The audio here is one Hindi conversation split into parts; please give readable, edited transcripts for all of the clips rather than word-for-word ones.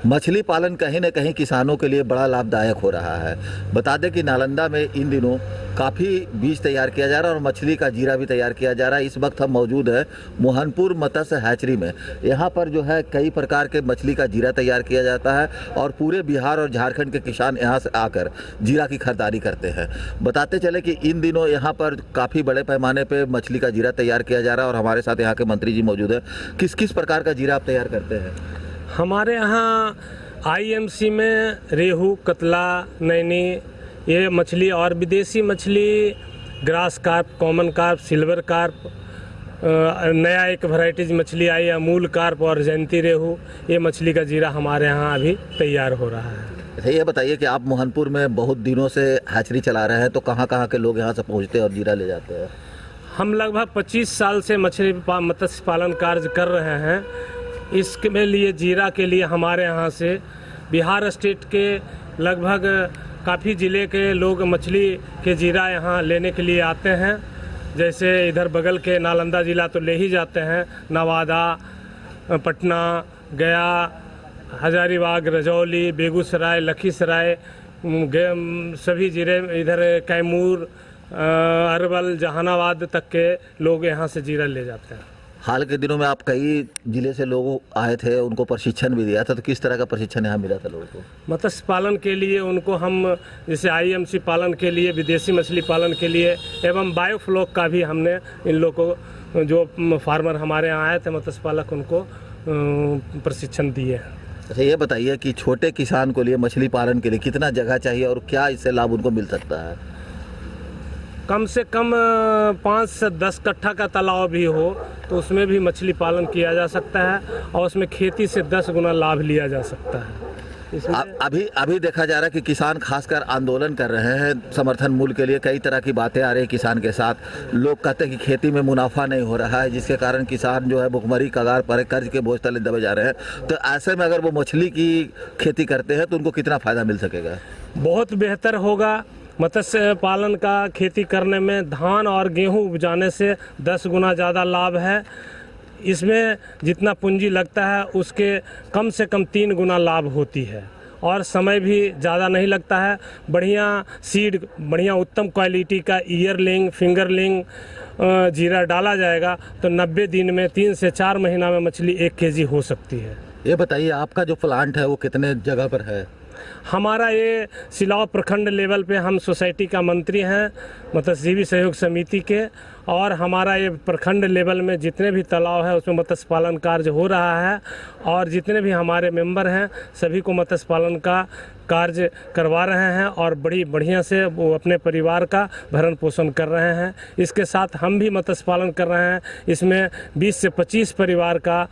मछली पालन कहीं न कहीं किसानों के लिए बड़ा लाभदायक हो रहा है। बता दें कि नालंदा में इन दिनों काफ़ी बीज तैयार किया जा रहा है और मछली का जीरा भी तैयार किया जा रहा है। इस वक्त हम मौजूद हैं मोहनपुर मत्स्य हैचरी में। यहाँ पर जो है कई प्रकार के मछली का जीरा तैयार किया जाता है और पूरे बिहार और झारखंड के किसान यहाँ से आकर जीरा की खरीदारी करते हैं। बताते चले कि इन दिनों यहाँ पर काफ़ी बड़े पैमाने पर मछली का जीरा तैयार किया जा रहा है और हमारे साथ यहाँ के मंत्री जी मौजूद हैं। किस किस प्रकार का जीरा आप तैयार करते हैं? हमारे यहाँ आईएमसी में रेहू, कतला, नैनी ये मछली और विदेशी मछली grass carp, common carp, silver carp, नया एक वैरायटीज मछली आई अमूल कार्प और जयंती रेहू, ये मछली का जीरा हमारे यहाँ अभी तैयार हो रहा है। अच्छा, ये बताइए कि आप मोहनपुर में बहुत दिनों से हैचरी चला रहे हैं, तो कहाँ कहाँ के लोग यहाँ से पहुँचते हैं और जीरा ले जाते हैं? हम लगभग 25 साल से मत्स्य पालन कार्य कर रहे हैं। इसके लिए जीरा के लिए हमारे यहाँ से बिहार स्टेट के लगभग काफ़ी ज़िले के लोग मछली के जीरा यहाँ लेने के लिए आते हैं। जैसे इधर बगल के नालंदा ज़िला तो ले ही जाते हैं, नवादा, पटना, गया, हजारीबाग, रजौली, बेगूसराय, लखीसराय, सभी ज़िले, इधर कैमूर, अरवल, जहानाबाद तक के लोग यहाँ से जीरा ले जाते हैं। हाल के दिनों में आप कई जिले से लोग आए थे, उनको प्रशिक्षण भी दिया था, तो किस तरह का प्रशिक्षण यहाँ मिला था लोगों को? मत्स्य पालन के लिए उनको हम जैसे आईएमसी पालन के लिए, विदेशी मछली पालन के लिए एवं बायोफ्लॉक का भी हमने इन लोगों को, जो फार्मर हमारे यहाँ आए थे मत्स्य पालक, उनको प्रशिक्षण दिए। अच्छा, ये बताइए कि छोटे किसान को लिए मछली पालन के लिए कितना जगह चाहिए और क्या इससे लाभ उनको मिल सकता है? कम से कम 5 से 10 कट्ठा का तालाब भी हो तो उसमें भी मछली पालन किया जा सकता है और उसमें खेती से 10 गुना लाभ लिया जा सकता है। अभी देखा जा रहा है कि किसान खासकर आंदोलन कर रहे हैं समर्थन मूल्य के लिए। कई तरह की बातें आ रही है किसान के साथ। लोग कहते हैं कि खेती में मुनाफा नहीं हो रहा है, जिसके कारण किसान जो है भुखमरी कगार पर, कर्ज के बोझ तले दबे जा रहे हैं। तो ऐसे में अगर वो मछली की खेती करते हैं तो उनको कितना फ़ायदा मिल सकेगा? बहुत बेहतर होगा। मत्स्य पालन का खेती करने में धान और गेहूं उपजाने से 10 गुना ज़्यादा लाभ है। इसमें जितना पूंजी लगता है उसके कम से कम 3 गुना लाभ होती है और समय भी ज़्यादा नहीं लगता है। बढ़िया सीड, बढ़िया उत्तम क्वालिटी का ईयरलिंग, फिंगरलिंग जीरा डाला जाएगा तो 90 दिन में 3 से 4 महीना में मछली 1 केजी हो सकती है। ये बताइए आपका जो प्लांट है वो कितने जगह पर है? हमारा ये सिलाव प्रखंड लेवल पे हम सोसाइटी का मंत्री हैं मत्स्यजीवी सहयोग समिति के, और हमारा ये प्रखंड लेवल में जितने भी तालाब है उसमें मत्स्य पालन कार्य हो रहा है और जितने भी हमारे मेंबर हैं सभी को मत्स्य पालन का कार्य करवा रहे हैं और बड़ी बढ़िया से वो अपने परिवार का भरण पोषण कर रहे हैं। इसके साथ हम भी मत्स्य पालन कर रहे हैं। इसमें 20 से 25 परिवार का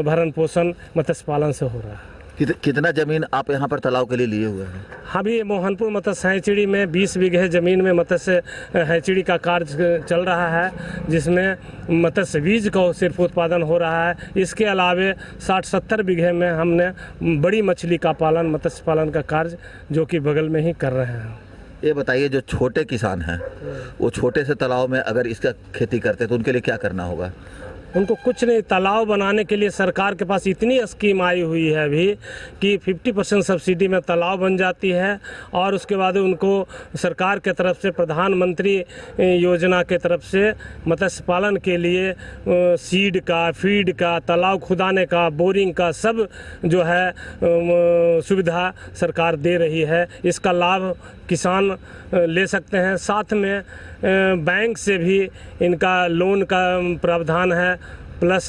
भरण पोषण मत्स्य पालन से हो रहा है। कितना ज़मीन आप यहाँ पर तालाब के लिए लिए हुए हैं? अभी मोहनपुर मत्स्य हैचरी में 20 बीघे ज़मीन में मत्स्य हैचरी का कार्य चल रहा है, जिसमें मत्स्य बीज का सिर्फ उत्पादन हो रहा है। इसके अलावे 60-70 बीघे में हमने बड़ी मछली का पालन, मत्स्य पालन का कार्य जो कि बगल में ही कर रहे हैं। ये बताइए जो छोटे किसान हैं वो छोटे से तालाब में अगर इसका खेती करते हैं तो उनके लिए क्या करना होगा? उनको कुछ नहीं, तालाब बनाने के लिए सरकार के पास इतनी स्कीम आई हुई है अभी कि 50% सब्सिडी में तालाब बन जाती है और उसके बाद उनको सरकार के तरफ से, प्रधानमंत्री योजना के तरफ से मत्स्य पालन के लिए सीड का, फीड का, तालाब खुदाने का, बोरिंग का सब जो है सुविधा सरकार दे रही है। इसका लाभ किसान ले सकते हैं। साथ में बैंक से भी इनका लोन का प्रावधान है, प्लस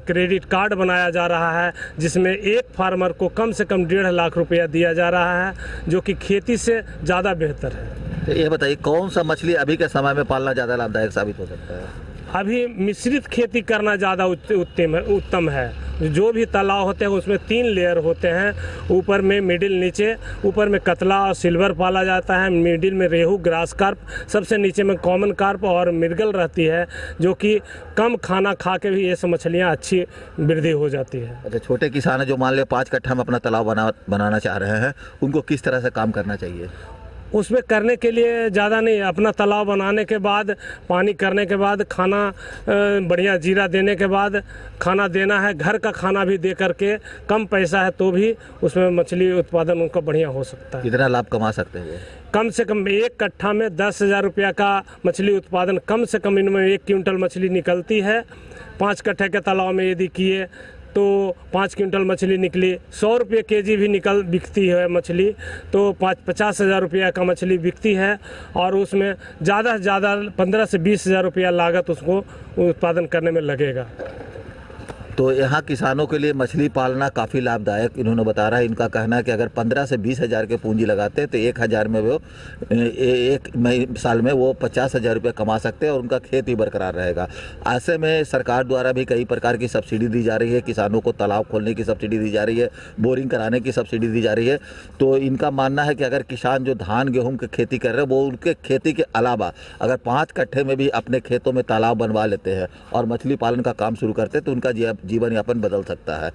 क्रेडिट कार्ड बनाया जा रहा है जिसमें एक फार्मर को कम से कम 1.5 लाख रुपया दिया जा रहा है, जो कि खेती से ज़्यादा बेहतर है। तो ये बताइए कौन सा मछली अभी के समय में पालना ज़्यादा लाभदायक साबित हो सकता है? अभी मिश्रित खेती करना ज़्यादा उत्तम है। जो भी तालाब होते हैं उसमें 3 लेयर होते हैं, ऊपर में मिडिल, नीचे ऊपर में कतला और सिल्वर पाला जाता है, मिडिल में रेहू, ग्रास कार्प, सबसे नीचे में कॉमन कार्प और मृगल रहती है, जो कि कम खाना खा के भी ये सब मछलियाँ अच्छी वृद्धि हो जाती है। अच्छा, छोटे किसान जो मान ले 5 कट्ठा में अपना तालाब बनाना चाह रहे हैं, उनको किस तरह से काम करना चाहिए? उसमें करने के लिए ज़्यादा नहीं, अपना तालाब बनाने के बाद, पानी करने के बाद, खाना बढ़िया जीरा देने के बाद खाना देना है, घर का खाना भी दे करके, कम पैसा है तो भी उसमें मछली उत्पादन उनका बढ़िया हो सकता है। कितना लाभ कमा सकते हैं? कम से कम एक कट्ठा में 10,000 रुपया का मछली उत्पादन कम से कम इनमें 1 क्विंटल मछली निकलती है। 5 कट्ठे के तालाब में यदि किए तो 5 क्विंटल मछली निकली, 100 रुपये केजी भी बिकती है मछली, तो 50,000 रुपया का मछली बिकती है। और उसमें ज़्यादा से ज़्यादा 15 से 20,000 रुपया लागत उसको उत्पादन करने में लगेगा। तो यहाँ किसानों के लिए मछली पालना काफ़ी लाभदायक इन्होंने बता रहा है। इनका कहना है कि अगर 15 से 20,000 के पूंजी लगाते हैं तो 1,000 में वो एक साल में वो 50,000 रुपये कमा सकते हैं और उनका खेत ही बरकरार रहेगा। ऐसे में सरकार द्वारा भी कई प्रकार की सब्सिडी दी जा रही है, किसानों को तालाब खोलने की सब्सिडी दी जा रही है, बोरिंग कराने की सब्सिडी दी जा रही है। तो इनका मानना है कि अगर किसान जो धान गेहूँ की खेती कर रहे हैं वो उनके खेती के अलावा अगर 5 कट्ठे में भी अपने खेतों में तालाब बनवा लेते हैं और मछली पालन का काम शुरू करते हैं तो उनका जीवन यापन बदल सकता है।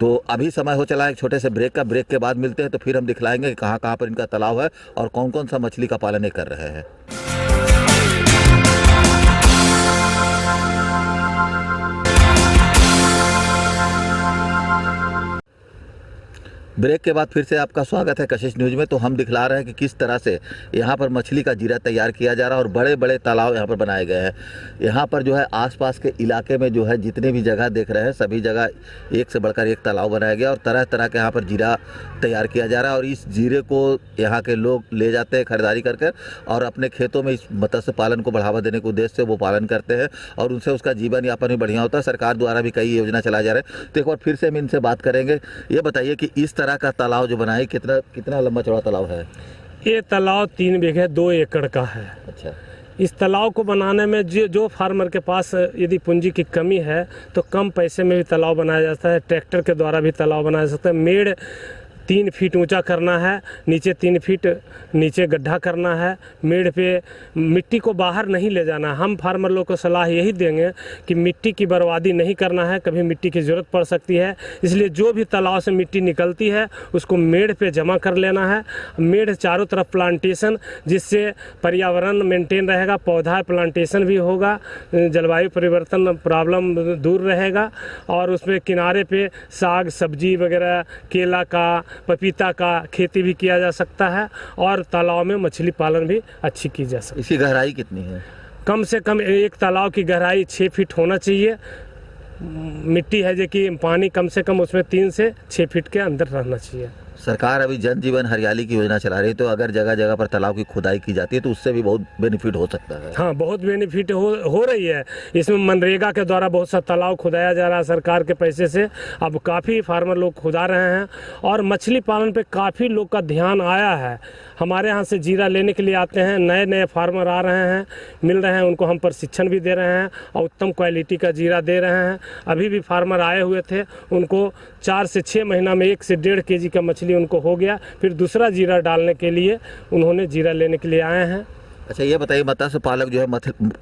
तो अभी समय हो चला है एक छोटे से ब्रेक का। ब्रेक के बाद मिलते हैं तो फिर हम दिखलाएंगे कि कहाँ कहाँ पर इनका तालाब है और कौन कौन सा मछली का पालन ये कर रहे हैं। ब्रेक के बाद फिर से आपका स्वागत है कशिश न्यूज़ में। तो हम दिखला रहे हैं कि किस तरह से यहाँ पर मछली का जीरा तैयार किया जा रहा है और बड़े बड़े तालाब यहाँ पर बनाए गए हैं। यहाँ पर जो है आसपास के इलाके में जो है जितने भी जगह देख रहे हैं सभी जगह एक से बढ़कर एक तालाब बनाया गया और तरह तरह के यहाँ पर जीरा तैयार किया जा रहा है। और इस जीरे को यहाँ के लोग ले जाते हैं खरीदारी करके और अपने खेतों में इस मत्स्य पालन को बढ़ावा देने के उद्देश्य से वो पालन करते हैं और उनसे उसका जीवन यापन भी बढ़िया होता है। सरकार द्वारा भी कई योजना चलाए जा रहे हैं। तो एक बार फिर से हम इनसे बात करेंगे। ये बताइए कि इस तरह का तालाब जो बना है कितना लंबा चौड़ा तालाब है? ये तालाब 3 बीघे 2 एकड़ का है। अच्छा। इस तालाब को बनाने में जो फार्मर के पास यदि पूंजी की कमी है तो कम पैसे में भी तालाब बनाया जाता है। ट्रैक्टर के द्वारा भी तालाब बनाया जा सकता है। मेड़ 3 फीट ऊंचा करना है, नीचे 3 फीट नीचे गड्ढा करना है। मेड़ पे मिट्टी को बाहर नहीं ले जाना। हम फार्मर लोग को सलाह यही देंगे कि मिट्टी की बर्बादी नहीं करना है, कभी मिट्टी की ज़रूरत पड़ सकती है। इसलिए जो भी तालाब से मिट्टी निकलती है उसको मेड़ पे जमा कर लेना है। मेड़ चारों तरफ प्लांटेशन, जिससे पर्यावरण मेंटेन रहेगा, पौधा प्लांटेशन भी होगा, जलवायु परिवर्तन प्रॉब्लम दूर रहेगा। और उसमें किनारे पे साग सब्जी वगैरह, केला का, पपीता का खेती भी किया जा सकता है और तालाब में मछली पालन भी अच्छी की जा सकती है। इसकी गहराई कितनी है? कम से कम एक तालाब की गहराई 6 फीट होना चाहिए। मिट्टी है जो कि पानी कम से कम उसमें 3 से 6 फीट के अंदर रहना चाहिए। सरकार अभी जन जीवन हरियाली की योजना चला रही है, तो अगर जगह जगह पर तालाब की खुदाई की जाती है तो उससे भी बहुत बेनिफिट हो सकता है। हाँ, बहुत बेनिफिट हो रही है। इसमें मनरेगा के द्वारा बहुत सा तालाब खुदाया जा रहा है सरकार के पैसे से। अब काफ़ी फार्मर लोग खुदा रहे हैं और मछली पालन पे काफ़ी लोग का ध्यान आया है। हमारे यहाँ से जीरा लेने के लिए आते हैं, नए नए फार्मर आ रहे हैं, मिल रहे हैं, उनको हम प्रशिक्षण भी दे रहे हैं और उत्तम क्वालिटी का जीरा दे रहे हैं। अभी भी फार्मर आए हुए थे, उनको 4 से 6 महीना में 1 से 1.5 केजी का मछली उनको हो गया। फिर दूसरा जीरा डालने के लिए उन्होंने जीरा लेने के लिए आए हैं। अच्छा, ये बताइए, मत्स्य पालक जो है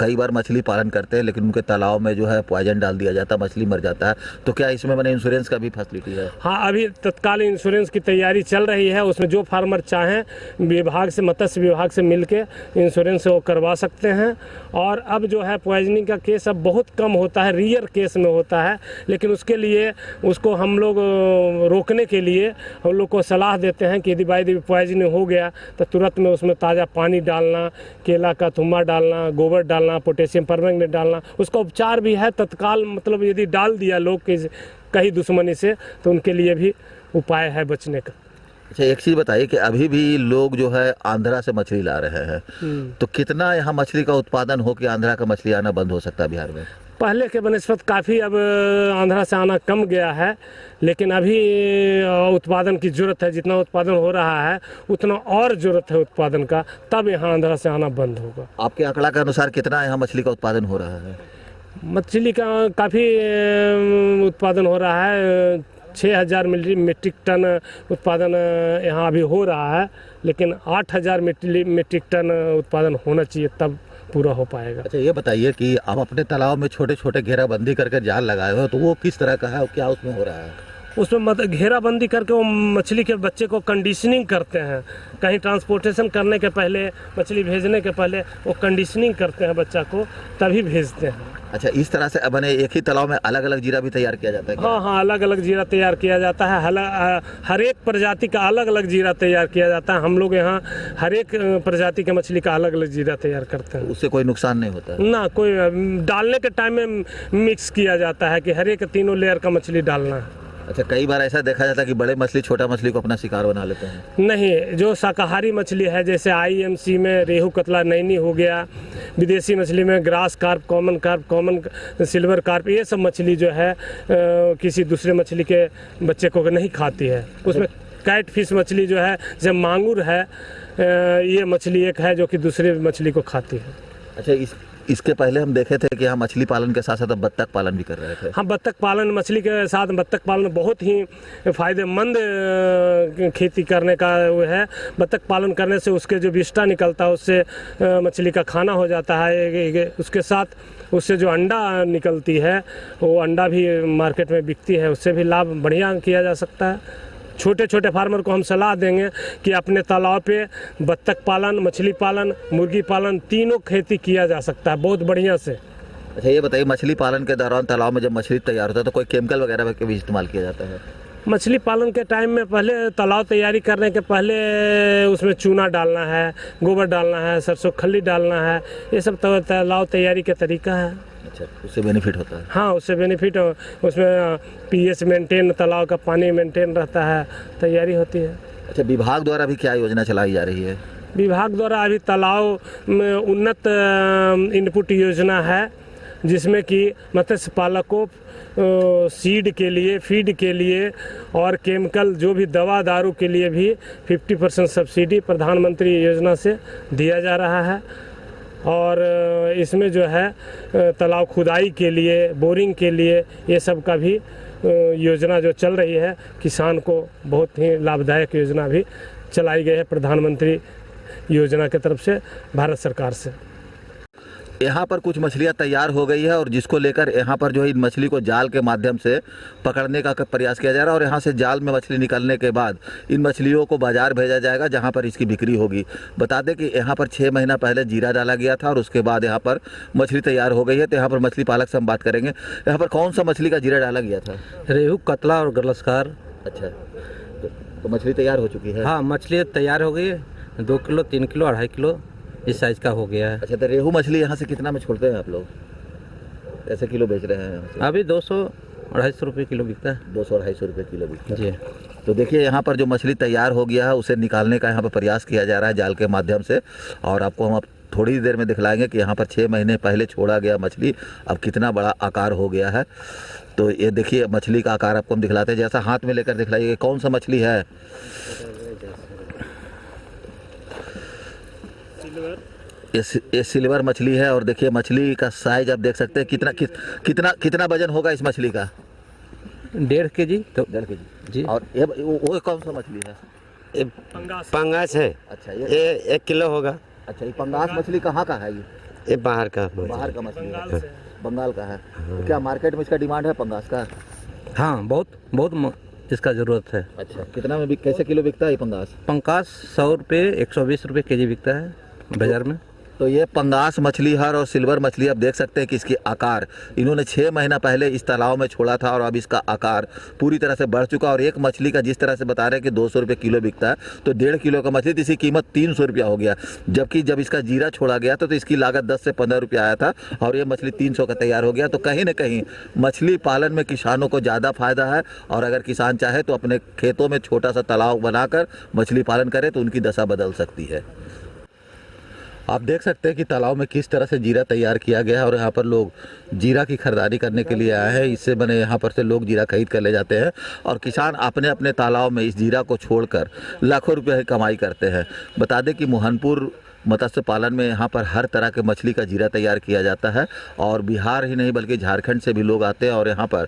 कई बार मछली पालन करते हैं लेकिन उनके तालाब में जो है पॉइजन डाल दिया जाता है, मछली मर जाता है, तो क्या इसमें मैंने इंश्योरेंस का भी फैसिलिटी है? हाँ, अभी तत्काल इंश्योरेंस की तैयारी चल रही है। उसमें जो फार्मर चाहें विभाग से, मत्स्य विभाग से मिलके इंश्योरेंस वो करवा सकते हैं। और अब जो है पॉइजनिंग का केस अब बहुत कम होता है, रियर केस में होता है, लेकिन उसके लिए उसको हम लोग रोकने के लिए हम लोग को सलाह देते हैं कि यदि बाई पॉइजनिंग हो गया तो तुरंत में उसमें ताज़ा पानी डालना, केला का थुम्मा डालना, गोबर डालना, पोटेशियम परमैंगनेट डालना। उसका उपचार भी है तत्काल, मतलब यदि डाल दिया लोग के कहीं दुश्मनी से तो उनके लिए भी उपाय है बचने का। अच्छा, एक चीज़ बताइए कि अभी भी लोग जो है आंध्रा से मछली ला रहे हैं, तो कितना यहाँ मछली का उत्पादन हो कि आंध्रा का मछली आना बंद हो सकता है बिहार में? पहले के बनस्पत काफ़ी अब आंध्रा से आना कम गया है, लेकिन अभी उत्पादन की ज़रूरत है। जितना उत्पादन हो रहा है उतना और ज़रूरत है उत्पादन का, तब यहाँ आंध्रा से आना बंद होगा। आपके आंकड़ा के अनुसार कितना यहाँ मछली का उत्पादन हो रहा है? मछली का काफ़ी उत्पादन हो रहा है। 6,000 मीट्रिक टन उत्पादन यहाँ अभी हो रहा है, लेकिन 8,000 मीट्रिक टन उत्पादन होना चाहिए तब पूरा हो पाएगा। अच्छा, ये बताइए कि आप अपने तालाब में छोटे छोटे घेराबंदी करके जाल लगाए हो, तो वो किस तरह का है और क्या उसमें हो रहा है? उसमें घेराबंदी करके वो मछली के बच्चे को कंडीशनिंग करते हैं। कहीं ट्रांसपोर्टेशन करने के पहले, मछली भेजने के पहले वो कंडीशनिंग करते हैं बच्चा को, तभी भेजते हैं। अच्छा, इस तरह से बने एक ही तालाब में अलग अलग जीरा भी तैयार किया जाता है क्या? हाँ, अलग अलग जीरा तैयार किया जाता है। हर एक प्रजाति का अलग अलग जीरा तैयार किया जाता है। हम लोग यहाँ हर एक प्रजाति के मछली का अलग अलग जीरा तैयार करते हैं। उससे कोई नुकसान नहीं होता है ना, कोई डालने के टाइम में मिक्स किया जाता है कि हर एक 3 लेयर का मछली डालना है। अच्छा, कई बार ऐसा देखा जाता है कि बड़े मछली छोटा मछली को अपना शिकार बना लेते हैं। नहीं, जो शाकाहारी मछली है, जैसे IMC में रेहू, कतला, नैनी हो गया, विदेशी मछली में grass carp, common silver carp, ये सब मछली जो है किसी दूसरे मछली के बच्चे को नहीं खाती है। उसमें कैट फिश मछली जो है, जैसे मांगुर है, ये मछली एक है जो कि दूसरे मछली को खाती है। अच्छा, इसके पहले हम देखे थे कि यहाँ मछली पालन के साथ साथ बत्तख पालन भी कर रहे थे। हाँ, बत्तख पालन, मछली के साथ बत्तख पालन बहुत ही फ़ायदेमंद खेती करने का वो है। बत्तख पालन करने से उसके जो विष्ठा निकलता है उससे मछली का खाना हो जाता है। उसके साथ उससे जो अंडा निकलती है वो अंडा भी मार्केट में बिकती है, उससे भी लाभ बढ़िया किया जा सकता है। छोटे छोटे फार्मर को हम सलाह देंगे कि अपने तालाब पे बत्तख पालन, मछली पालन, मुर्गी पालन, तीनों खेती किया जा सकता है बहुत बढ़िया से। अच्छा, ये बताइए, मछली पालन के दौरान तालाब में जब मछली तैयार होता है तो कोई केमिकल वगैरह का भी इस्तेमाल किया जाता है? मछली पालन के टाइम में पहले तालाब तैयारी करने के पहले उसमें चूना डालना है, गोबर डालना है, सरसों खल्ली डालना है, ये सब तालाब तैयारी का तरीका है। अच्छा, उससे बेनिफिट होता है? हाँ, उससे बेनिफिट, उसमें pH मेंटेन, तालाब का पानी मेंटेन रहता है, तैयारी होती है। अच्छा, विभाग द्वारा भी क्या योजना चलाई जा रही है? विभाग द्वारा अभी तालाब में उन्नत इनपुट योजना है, जिसमें कि मत्स्य पालकों सीड के लिए, फीड के लिए और केमिकल जो भी दवा दारू के लिए भी 50% सब्सिडी प्रधानमंत्री योजना से दिया जा रहा है। और इसमें जो है तालाब खुदाई के लिए, बोरिंग के लिए, ये सब का भी योजना जो चल रही है, किसान को बहुत ही लाभदायक योजना भी चलाई गई है प्रधानमंत्री योजना की तरफ से, भारत सरकार से। यहाँ पर कुछ मछलियाँ तैयार हो गई है और जिसको लेकर यहाँ पर जो है इन मछली को जाल के माध्यम से पकड़ने का प्रयास किया जा रहा है और यहाँ से जाल में मछली निकलने के बाद इन मछलियों को बाजार भेजा जाएगा जहाँ पर इसकी बिक्री होगी। बता दें कि यहाँ पर 6 महीना पहले जीरा डाला गया था और उसके बाद यहाँ पर मछली तैयार हो गई है। तो यहाँ पर मछली पालक से हम बात करेंगे। यहाँ पर कौन सा मछली का जीरा डाला गया था? रेहू, कतला और गलस्कार। अच्छा, तो मछली तैयार हो चुकी है? हाँ, मछली तैयार हो गई है। 2 किलो, 3 किलो, 2.5 किलो इस साइज का हो गया है। अच्छा, तो रेहू मछली यहाँ से कितना में छोड़ते हैं आप लोग? कैसे किलो बेच रहे हैं यहाँ से? अभी 200-250 रुपये किलो बिकता है। 200-250 रुपये किलो बिकता है जी। तो देखिए, यहाँ पर जो मछली तैयार हो गया है उसे निकालने का यहाँ पर प्रयास किया जा रहा है जाल के माध्यम से। और आपको हम अब थोड़ी देर में दिखलाएंगे कि यहाँ पर 6 महीने पहले छोड़ा गया मछली अब कितना बड़ा आकार हो गया है। तो ये देखिए, मछली का आकार आपको हम दिखलाते हैं। जैसा हाथ में लेकर दिखलाइए, कौन सा मछली है? ये सिल्वर मछली है। और देखिए, मछली का साइज आप देख सकते हैं। कितना वजन होगा इस मछली का? 1.5 केजी। तो 1.5 केजी जी। और ये वो कौन सा मछली है? ये पंगास है। अच्छा, ये 1 किलो होगा। अच्छा, ये पंगास मछली कहाँ का है? ये बाहर का मछली है, बंगाल का है। तो क्या मार्केट में इसका डिमांड है पंगास का? हाँ, बहुत इसका ज़रूरत है। अच्छा, कितना में कैसे किलो बिकता है ये पंगास? पंगास 100 रुपये, 120 रुपये केजी बिकता है बाज़ार में। तो ये पंगास मछली है और सिल्वर मछली आप देख सकते हैं कि इसकी आकार इन्होंने 6 महीना पहले इस तालाब में छोड़ा था और अब इसका आकार पूरी तरह से बढ़ चुका। और एक मछली का जिस तरह से बता रहे हैं कि 200 रुपये किलो बिकता है, तो 1.5 किलो का मछली, तो इसकी कीमत 300 रुपया हो गया। जबकि जब इसका जीरा छोड़ा गया था तो इसकी लागत 10 से 15 रुपया आया था और ये मछली 300 का तैयार हो गया। तो कहीं ना कहीं मछली पालन में किसानों को ज़्यादा फायदा है। और अगर किसान चाहे तो अपने खेतों में छोटा सा तालाब बनाकर मछली पालन करे तो उनकी दशा बदल सकती है। आप देख सकते हैं कि तालाब में किस तरह से जीरा तैयार किया गया है और यहाँ पर लोग जीरा की खरीदारी करने के लिए आए हैं। इससे बने यहाँ पर से लोग जीरा खरीद कर ले जाते हैं और किसान अपने अपने तालाब में इस जीरा को छोड़कर लाखों रुपए की कमाई करते हैं। बता दें कि मोहनपुर मत्स्य पालन में यहाँ पर हर तरह के मछली का जीरा तैयार किया जाता है और बिहार ही नहीं बल्कि झारखंड से भी लोग आते हैं और यहाँ पर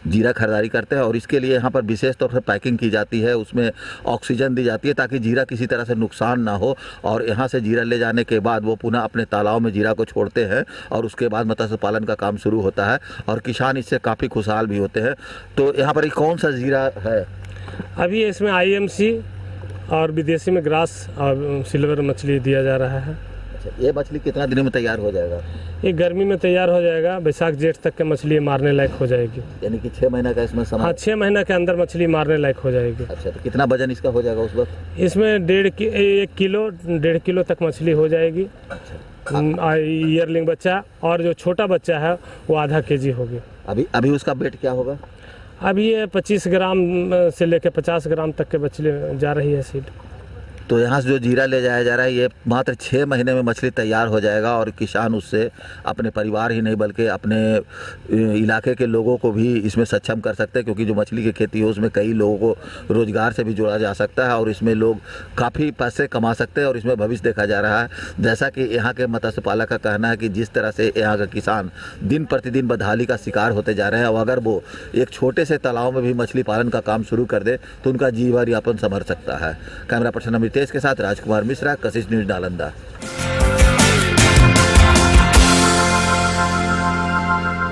जीरा खरीदारी करते हैं और इसके लिए यहाँ पर विशेष तौर पर पैकिंग की जाती है, उसमें ऑक्सीजन दी जाती है ताकि जीरा किसी तरह से नुकसान ना हो और यहाँ से जीरा ले जाने के बाद वो पुनः अपने तालाब में जीरा को छोड़ते हैं और उसके बाद मत्स्य पालन का काम शुरू होता है और किसान इससे काफ़ी खुशहाल भी होते हैं। तो यहाँ पर कौन सा जीरा है? अभी इसमें IMC और विदेशी में ग्रास और सिल्वर मछली दिया जा रहा है। अच्छा, ये मछली कितना दिन में तैयार हो जाएगा? ये गर्मी में तैयार हो जाएगा, बैसाख जेठ तक के मछली मारने लायक हो जाएगी। यानी कि 6 महीना का इसमें समय? हाँ, 6 महीना के अंदर मछली मारने लायक हो जाएगी। अच्छा, तो कितना वजन इसका हो जाएगा उस वक्त? इसमें 1 किलो 1.5 किलो तक मछली हो जाएगी। ईयरलिंग बच्चा और जो छोटा बच्चा है वो आधा kg होगी। अभी उसका वेट क्या होगा? अभी ये 25 ग्राम से लेकर 50 ग्राम तक के मछली जा रही है सीड। तो यहाँ से जो जीरा ले जाया जा रहा है ये मात्र 6 महीने में मछली तैयार हो जाएगा और किसान उससे अपने परिवार ही नहीं बल्कि अपने इलाके के लोगों को भी इसमें सक्षम कर सकते हैं, क्योंकि जो मछली की खेती है उसमें कई लोगों को रोजगार से भी जोड़ा जा सकता है और इसमें लोग काफ़ी पैसे कमा सकते हैं और इसमें भविष्य देखा जा रहा है। जैसा कि यहाँ के मत्स्य पालक का कहना है कि जिस तरह से यहाँ का किसान दिन प्रतिदिन बदहाली का शिकार होते जा रहे हैं और अगर वो एक छोटे से तालाब में भी मछली पालन का काम शुरू कर दे तो उनका जीवन यापन संभल सकता है। कैमरा पर्सन अमितेश के साथ राजकुमार मिश्रा, कशिश न्यूज़ नालंदा।